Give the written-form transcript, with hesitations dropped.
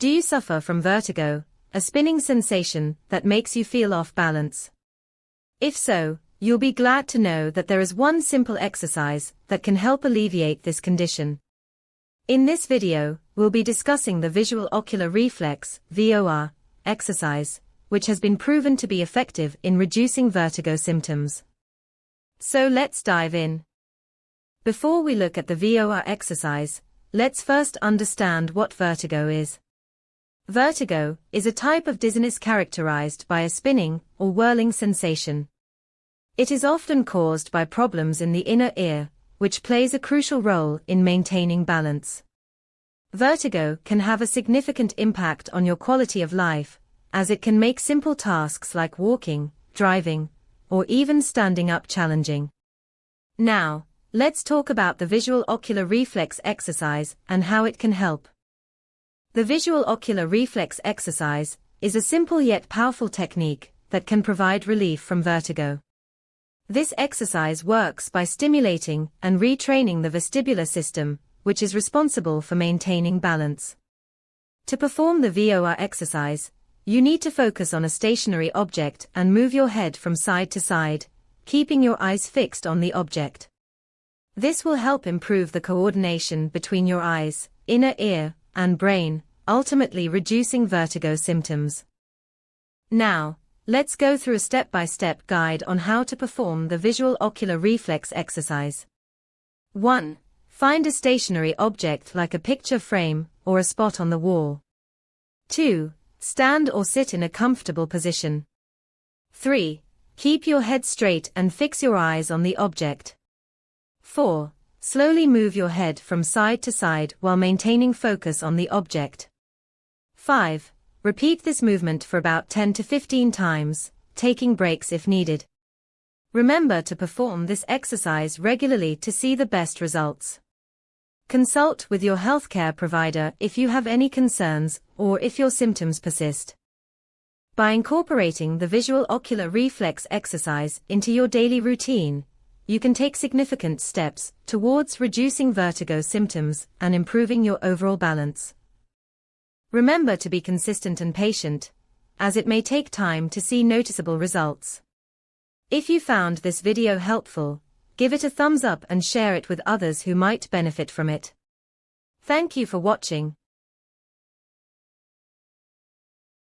Do you suffer from vertigo, a spinning sensation that makes you feel off balance? If so, you'll be glad to know that there is one simple exercise that can help alleviate this condition. In this video, we'll be discussing the Visual Ocular Reflex (VOR) exercise, which has been proven to be effective in reducing vertigo symptoms. So let's dive in. Before we look at the VOR exercise, let's first understand what vertigo is. Vertigo is a type of dizziness characterized by a spinning or whirling sensation. It is often caused by problems in the inner ear, which plays a crucial role in maintaining balance. Vertigo can have a significant impact on your quality of life, as it can make simple tasks like walking, driving, or even standing up challenging. Now, let's talk about the Visual Ocular Reflex exercise and how it can help. The Visual Ocular Reflex exercise is a simple yet powerful technique that can provide relief from vertigo. This exercise works by stimulating and retraining the vestibular system, which is responsible for maintaining balance. To perform the VOR exercise, you need to focus on a stationary object and move your head from side to side, keeping your eyes fixed on the object. This will help improve the coordination between your eyes, inner ear, and brain, ultimately reducing vertigo symptoms. Now, let's go through a step-by-step guide on how to perform the Visual Ocular Reflex exercise. 1. Find a stationary object like a picture frame or a spot on the wall. 2. Stand or sit in a comfortable position. 3. Keep your head straight and fix your eyes on the object. 4. Slowly move your head from side to side while maintaining focus on the object. 5. Repeat this movement for about 10 to 15 times, taking breaks if needed. Remember to perform this exercise regularly to see the best results. Consult with your healthcare provider if you have any concerns or if your symptoms persist. By incorporating the Visual Ocular Reflex exercise into your daily routine, you can take significant steps towards reducing vertigo symptoms and improving your overall balance. Remember to be consistent and patient, as it may take time to see noticeable results. If you found this video helpful, give it a thumbs up and share it with others who might benefit from it. Thank you for watching.